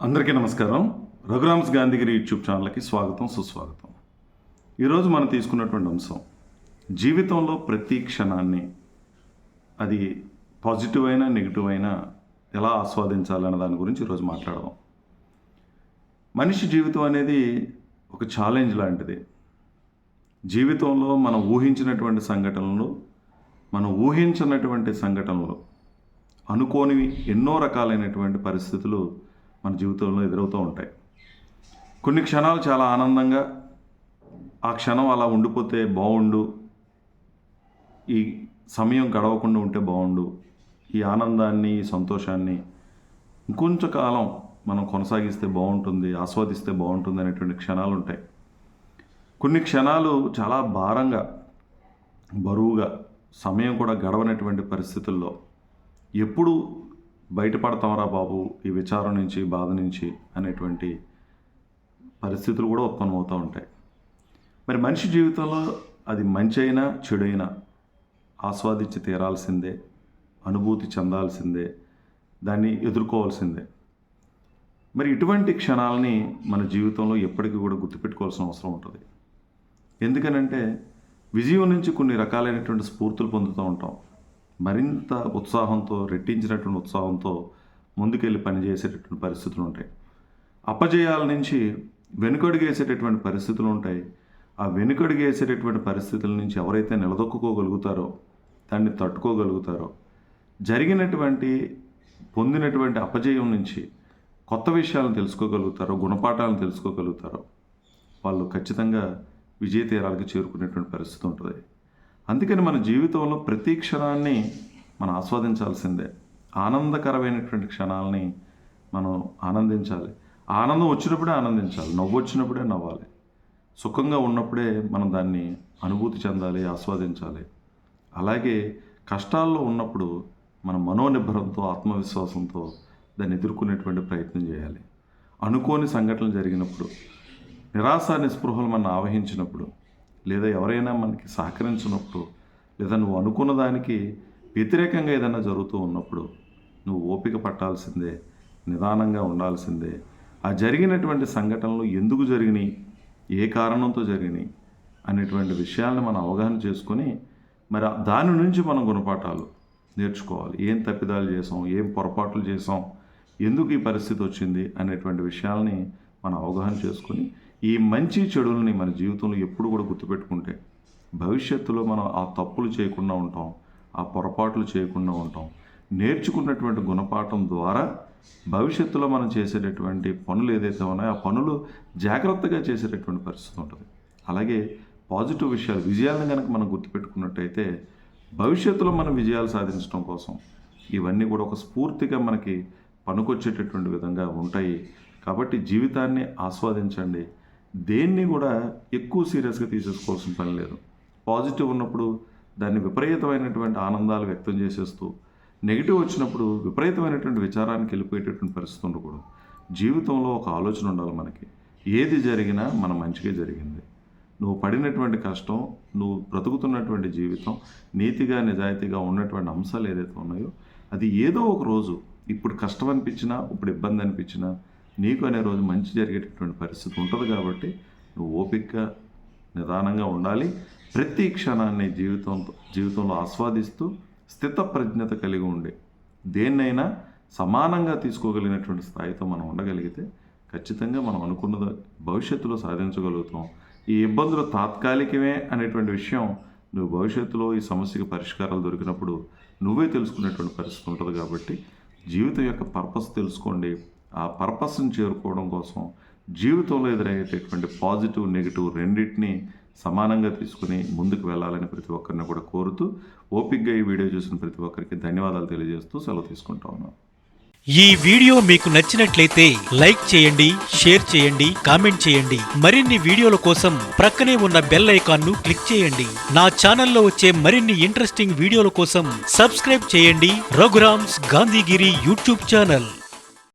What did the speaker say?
అందరికీ నమస్కారం. రఘురామ్స్ గాంధీగిరి యూట్యూబ్ ఛానల్కి స్వాగతం, సుస్వాగతం. ఈరోజు మనం తీసుకున్నటువంటి అంశం జీవితంలో ప్రతి క్షణాన్ని, అది పాజిటివ్ అయినా నెగిటివ్ అయినా ఎలా ఆస్వాదించాలన్న దాని గురించి ఈరోజు మాట్లాడదాం. మనిషి జీవితం అనేది ఒక ఛాలెంజ్ లాంటిది. జీవితంలో మనం ఊహించినటువంటి సంఘటనలు, మనం ఊహించినటువంటి సంఘటనలు, అనుకోనివి ఎన్నో రకాలైనటువంటి పరిస్థితులు మన జీవితంలో ఎదురవుతూ ఉంటాయి. కొన్ని క్షణాలు చాలా ఆనందంగా, ఆ క్షణం అలా ఉండిపోతే బాగుండు, ఈ సమయం గడవకుండా ఉంటే బాగుండు, ఈ ఆనందాన్ని, ఈ సంతోషాన్ని ఇంకొంచెం కాలం మనం కొనసాగిస్తే బాగుంటుంది, ఆస్వాదిస్తే బాగుంటుంది అనేటువంటి క్షణాలు ఉంటాయి. కొన్ని క్షణాలు చాలా భారంగా, బరువుగా, సమయం కూడా గడవనటువంటి పరిస్థితుల్లో ఎప్పుడు బయటపడతామరా బాబు ఈ విచారం నుంచి, బాధ నుంచి అనేటువంటి పరిస్థితులు కూడా ఉత్పన్నమవుతూ ఉంటాయి. మరి మనిషి జీవితంలో అది మంచి అయినా చెడైనా ఆస్వాదించి తీరాల్సిందే, అనుభూతి చెందాల్సిందే, దాన్ని ఎదుర్కోవాల్సిందే. మరి ఇటువంటి క్షణాలని మన జీవితంలో ఎప్పటికీ కూడా గుర్తుపెట్టుకోవాల్సిన అవసరం ఉంటుంది. ఎందుకనంటే విజయం నుంచి కొన్ని రకాలైనటువంటి స్ఫూర్తులు పొందుతూ ఉంటాం. మరింత ఉత్సాహంతో, రెట్టించినటువంటి ఉత్సాహంతో ముందుకెళ్ళి పనిచేసేటటువంటి పరిస్థితులు ఉంటాయి. అపజయాల నుంచి వెనుకడుగేసేటటువంటి పరిస్థితులు ఉంటాయి. ఆ వెనుకడుగేసేటటువంటి పరిస్థితుల నుంచి ఎవరైతే నిలదొక్కుకోగలుగుతారో, దాన్ని తట్టుకోగలుగుతారో, జరిగినటువంటి పొందినటువంటి అపజయం నుంచి కొత్త విషయాలను తెలుసుకోగలుగుతారో, గుణపాఠాలను తెలుసుకోగలుగుతారో, వాళ్ళు ఖచ్చితంగా విజయ తీరాలకు చేరుకునేటువంటి పరిస్థితి ఉంటుంది. అందుకని మన జీవితంలో ప్రతి క్షణాన్ని మనం ఆస్వాదించాల్సిందే. ఆనందకరమైనటువంటి క్షణాలని మనం ఆనందించాలి. ఆనందం వచ్చినప్పుడే ఆనందించాలి, నవ్వు వచ్చినప్పుడే నవ్వాలి. సుఖంగా ఉన్నప్పుడే మనం దాన్ని అనుభూతి చెందాలి, ఆస్వాదించాలి. అలాగే కష్టాల్లో ఉన్నప్పుడు మన మనోనిబ్బరంతో, ఆత్మవిశ్వాసంతో దాన్ని ఎదుర్కొనేటువంటి ప్రయత్నం చేయాలి. అనుకోని సంఘటనలు జరిగినప్పుడు, నిరాశ నిస్పృహలు మనం ఆవహించినప్పుడు, లేదా ఎవరైనా మనకి సహకరించినప్పుడు, లేదా నువ్వు అనుకున్న దానికి వ్యతిరేకంగా ఏదైనా జరుగుతూ ఉన్నప్పుడు నువ్వు ఓపిక పట్టాల్సిందే, నిదానంగా ఉండాల్సిందే. ఆ జరిగినటువంటి సంఘటనలు ఎందుకు జరిగినాయి, ఏ కారణంతో జరిగినాయి అనేటువంటి విషయాలను మనం అవగాహన చేసుకొని మరి దాని నుంచి మనం గుణపాఠాలు నేర్చుకోవాలి. ఏం తప్పిదాలు చేసాం, ఏం పొరపాట్లు చేసాం, ఎందుకు ఈ పరిస్థితి వచ్చింది అనేటువంటి విషయాల్ని మనం అవగాహన చేసుకొని ఈ మంచి చెడులని మన జీవితంలో ఎప్పుడు కూడా గుర్తుపెట్టుకుంటే భవిష్యత్తులో మనం ఆ తప్పులు చేయకుండా ఉంటాం, ఆ పొరపాట్లు చేయకుండా ఉంటాం. నేర్చుకున్నటువంటి గుణపాఠం ద్వారా భవిష్యత్తులో మనం చేసేటటువంటి పనులు ఏదైతే ఉన్నాయో ఆ పనులు జాగ్రత్తగా చేసేటటువంటి పరిస్థితి ఉంటుంది. అలాగే పాజిటివ్ విషయాలు, విజయాలను కనుక మనం గుర్తుపెట్టుకున్నట్టయితే భవిష్యత్తులో మనం విజయాలు సాధించడం కోసం ఇవన్నీ కూడా ఒక స్ఫూర్తిగా మనకి పనికొచ్చేటటువంటి విధంగా ఉంటాయి. కాబట్టి జీవితాన్ని ఆస్వాదించండి. దేన్ని కూడా ఎక్కువ సీరియస్గా తీసేసుకోవాల్సిన పని లేదు. పాజిటివ్ ఉన్నప్పుడు దాన్ని విపరీతమైనటువంటి ఆనందాలు వ్యక్తం చేసేస్తూ, నెగిటివ్ వచ్చినప్పుడు విపరీతమైనటువంటి విచారానికి వెళ్ళిపోయేటటువంటి పరిస్థితి ఉండకూడదు. జీవితంలో ఒక ఆలోచన ఉండాలి మనకి. ఏది జరిగినా మన మంచిగా జరిగింది. నువ్వు పడినటువంటి కష్టం, నువ్వు బ్రతుకుతున్నటువంటి జీవితం, నీతిగా నిజాయితీగా ఉన్నటువంటి అంశాలు ఏదైతే ఉన్నాయో అది ఏదో ఒక రోజు, ఇప్పుడు కష్టం అనిపించినా, ఇప్పుడు ఇబ్బంది అనిపించినా, నీకు అనే రోజు మంచి జరిగేటటువంటి పరిస్థితి ఉంటుంది. కాబట్టి నువ్వు ఓపికగా, నిదానంగా ఉండాలి. ప్రతి క్షణాన్ని జీవితంలో ఆస్వాదిస్తూ స్థితప్రజ్ఞత కలిగి ఉండి దేన్నైనా సమానంగా తీసుకోగలిగినటువంటి స్థాయితో మనం ఉండగలిగితే ఖచ్చితంగా మనం అనుకున్నది భవిష్యత్తులో సాధించగలుగుతాం. ఈ ఇబ్బందులు తాత్కాలికమే అనేటువంటి విషయం నువ్వు భవిష్యత్తులో ఈ సమస్యకు పరిష్కారాలు దొరికినప్పుడు నువ్వే తెలుసుకునేటువంటి పరిస్థితి ఉంటుంది. కాబట్టి జీవితం యొక్క పర్పస్ తెలుసుకోండి. ఆ పర్పస్ని చేరుకోవడం కోసం జీవితంలో ఎదురయ్యేటటువంటి పాజిటివ్, నెగిటివ్ రెండింటినీ సమానంగా తీసుకుని ముందుకు వెళ్ళాలని ప్రతి ఒక్కరిని కూడా కోరుతూ, ఓపికగా ఈ వీడియో చూసిన ప్రతి ఒక్కరికి ధన్యవాదాలు తెలియజేస్తూ సెలవు తీసుకుంటా ఉన్నాను. ఈ వీడియో మీకు నచ్చినట్లయితే లైక్ చేయండి, షేర్ చేయండి, కామెంట్ చేయండి. మరిన్ని వీడియోల కోసం ప్రక్కనే ఉన్న బెల్ ఐకాన్ను క్లిక్ చేయండి. నా ఛానల్లో వచ్చే మరిన్ని ఇంట్రెస్టింగ్ వీడియోల కోసం సబ్స్క్రైబ్ చేయండి రఘురామ్స్ గాంధీగిరి యూట్యూబ్ ఛానల్.